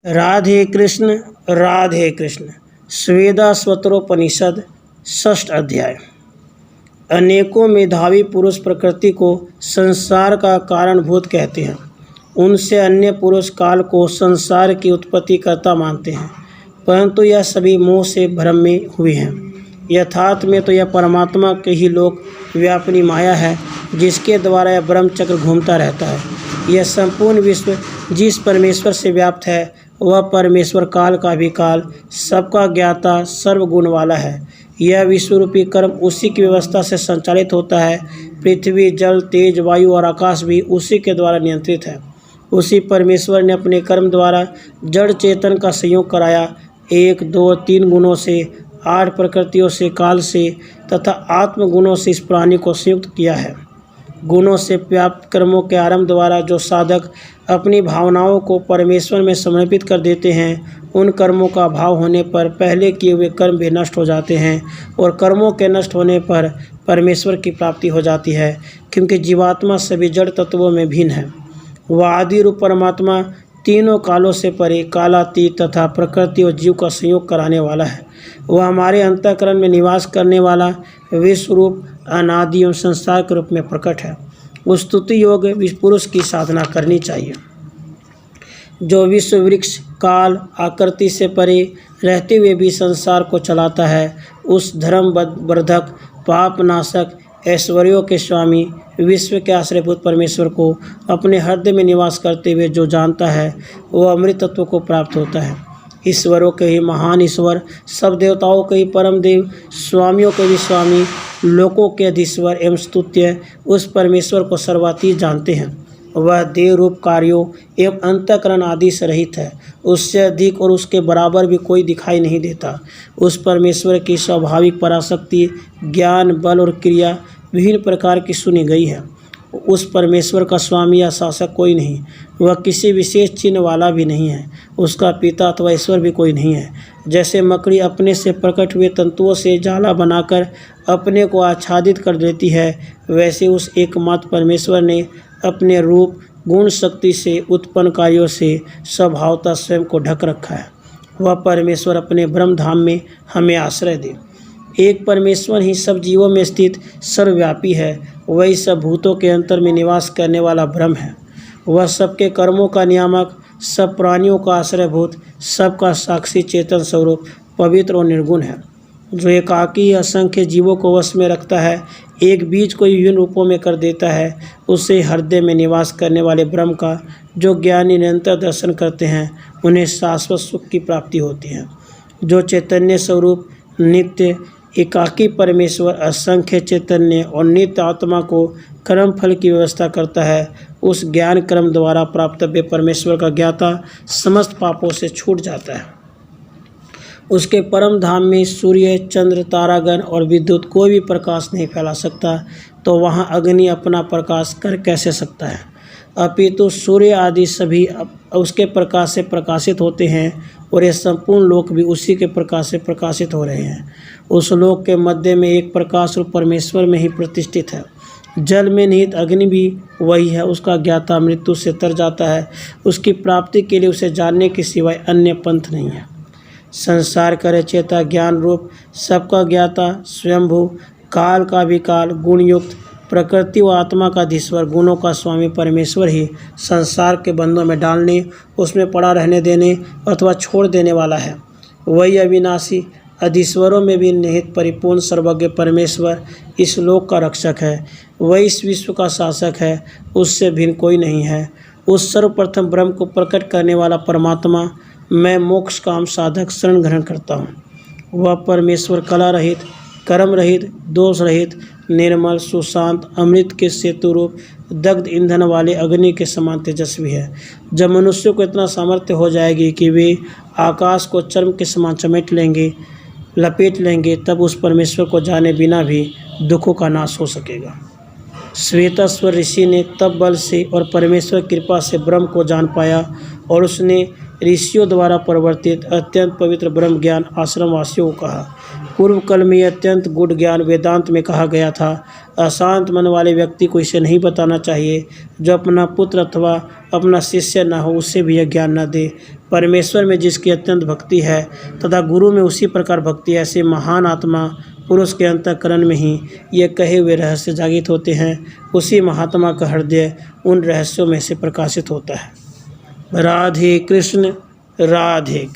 राधे कृष्ण। श्वेताश्वतरोपनिषद 6ठ अध्याय। अनेकों मेधावी पुरुष प्रकृति को संसार का कारणभूत कहते हैं। उनसे अन्य पुरुष काल को संसार की उत्पत्ति करता मानते हैं, परंतु यह सभी मोह से भ्रम में हुए हैं। यथार्थ में तो यह परमात्मा के ही लोक व्यापिनी माया है, जिसके द्वारा यह ब्रह्म चक्र घूमता रहता है। यह संपूर्ण विश्व जिस परमेश्वर से व्याप्त है, वह परमेश्वर काल का भी काल, सबका ज्ञाता, सर्वगुण वाला है। यह विश्वरूपी कर्म उसी की व्यवस्था से संचालित होता है। पृथ्वी, जल, तेज, वायु और आकाश भी उसी के द्वारा नियंत्रित है। उसी परमेश्वर ने अपने कर्म द्वारा जड़ चेतन का संयोग कराया। 1, 2, 3 गुणों से, 8 प्रकृतियों से, काल से तथा आत्म गुणों से इस प्राणी को संयुक्त किया है। गुणों से व्याप्त कर्मों के आरंभ द्वारा जो साधक अपनी भावनाओं को परमेश्वर में समर्पित कर देते हैं, उन कर्मों का अभाव होने पर पहले किए हुए कर्म भी नष्ट हो जाते हैं और कर्मों के नष्ट होने पर परमेश्वर की प्राप्ति हो जाती है, क्योंकि जीवात्मा सभी जड़ तत्वों में भिन्न है। वह आदि रूप परमात्मा तीनों कालों से परे, कालातीत तथा प्रकृति और जीव का संयोग कराने वाला है। वह हमारे अंतःकरण में निवास करने वाला विश्व रूप अनादि एवं संसार के रूप में प्रकट है। उस स्तुति योग पुरुष की साधना करनी चाहिए, जो विश्व वृक्ष, काल, आकृति से परे रहते हुए भी संसार को चलाता है। उस धर्म वर्धक, पाप नाशक, ऐश्वर्यों के स्वामी, विश्व के आश्रयभूत परमेश्वर को अपने हृदय में निवास करते हुए जो जानता है, वह अमृत तत्व को प्राप्त होता है। ईश्वरों के ही महान ईश्वर, सब देवताओं के ही परम देव, स्वामियों के भी स्वामी, लोकों के अधीश्वर एवं स्तुत्य उस परमेश्वर को सर्वातीत जानते हैं। वह देव रूप कार्यों एवं अंतःकरण आदि से रहित है। उससे अधिक और उसके बराबर भी कोई दिखाई नहीं देता। उस परमेश्वर की स्वाभाविक पराशक्ति, ज्ञान, बल और क्रिया विभिन्न प्रकार की सुनी गई है। उस परमेश्वर का स्वामी या शासक कोई नहीं। वह किसी विशेष चिन्ह वाला भी नहीं है। उसका पिता अथवा ईश्वर भी कोई नहीं है। जैसे मकड़ी अपने से प्रकट हुए तंतुओं से जाला बनाकर अपने को आच्छादित कर देती है, वैसे उस एकमात्र परमेश्वर ने अपने रूप, गुण, शक्ति से, उत्पन्न कार्यों से स्वभावतः स्वयं को ढक रखा है। वह परमेश्वर अपने ब्रह्म धाम में हमें आश्रय दे। एक परमेश्वर ही सब जीवों में स्थित सर्वव्यापी है। वही सब भूतों के अंतर में निवास करने वाला ब्रह्म है। वह सबके कर्मों का नियामक, सब प्राणियों का आश्रयभूत, सबका साक्षी चेतन स्वरूप, पवित्र और निर्गुण है, जो एकाकी असंख्य जीवों को वश में रखता है, एक बीज को विभिन्न रूपों में कर देता है। उससे हृदय में निवास करने वाले ब्रह्म का जो ज्ञानी निरंतर दर्शन करते हैं, उन्हें शाश्वत सुख की प्राप्ति होती है। जो चैतन्य स्वरूप, नित्य एकाकी परमेश्वर असंख्य चैतन्य और नित्य आत्मा को कर्म फल की व्यवस्था करता है, उस ज्ञान कर्म द्वारा प्राप्तव्य परमेश्वर का ज्ञाता समस्त पापों से छूट जाता है। उसके परम धाम में सूर्य, चंद्र, तारागण और विद्युत कोई भी प्रकाश नहीं फैला सकता, तो वहाँ अग्नि अपना प्रकाश कर कैसे सकता है? अपितु सूर्य आदि सभी उसके प्रकाश से प्रकाशित होते हैं और ये संपूर्ण लोक भी उसी के प्रकाश से प्रकाशित हो रहे हैं। उस लोक के मध्य में एक प्रकाश रूप परमेश्वर में ही प्रतिष्ठित है। जल में निहित अग्नि भी वही है। उसका ज्ञाता मृत्यु से तर जाता है। उसकी प्राप्ति के लिए उसे जानने के सिवाय अन्य पंथ नहीं है। संसार का रचयिता, ज्ञान रूप, सबका ज्ञाता, स्वयंभू, काल का भी काल, गुणयुक्त, प्रकृति व आत्मा का धीश्वर, गुणों का स्वामी परमेश्वर ही संसार के बंधों में डालने, उसमें पड़ा रहने देने अथवा छोड़ देने वाला है। वही अविनाशी, अधीश्वरों में भी निहित परिपूर्ण सर्वज्ञ परमेश्वर इस लोक का रक्षक है। वही इस विश्व का शासक है। उससे भिन्न कोई नहीं है। उस सर्वप्रथम ब्रह्म को प्रकट करने वाला परमात्मा मैं मोक्ष काम साधक शरण ग्रहण करता हूँ। वह परमेश्वर कला रहित, कर्म रहित, दोष रहित, निर्मल, सुशांत, अमृत के सेतु रूप, दग्ध ईंधन वाले अग्नि के समान तेजस्वी है। जब मनुष्यों को इतना सामर्थ्य हो जाएगी कि वे आकाश को चर्म के समान चमेट लेंगे, लपेट लेंगे, तब उस परमेश्वर को जाने बिना भी दुखों का नाश हो सकेगा। श्वेताश्वर ऋषि ने तप बल से और परमेश्वर कृपा से ब्रह्म को जान पाया और उसने ऋषियों द्वारा प्रवर्तित अत्यंत पवित्र ब्रह्म ज्ञान आश्रमवासियों को कहा। पूर्व काल में अत्यंत गूढ़ ज्ञान वेदांत में कहा गया था। अशांत मन वाले व्यक्ति को इसे नहीं बताना चाहिए। जो अपना पुत्र अथवा अपना शिष्य न हो, उससे भी यह ज्ञान न दे। परमेश्वर में जिसकी अत्यंत भक्ति है तथा गुरु में उसी प्रकार भक्ति है, ऐसे महान आत्मा पुरुष के अंतःकरण में ही ये कहे हुए रहस्य जागृत होते हैं। उसी महात्मा का हृदय उन रहस्यों में से प्रकाशित होता है। राधे कृष्ण, राधे कृष्ण।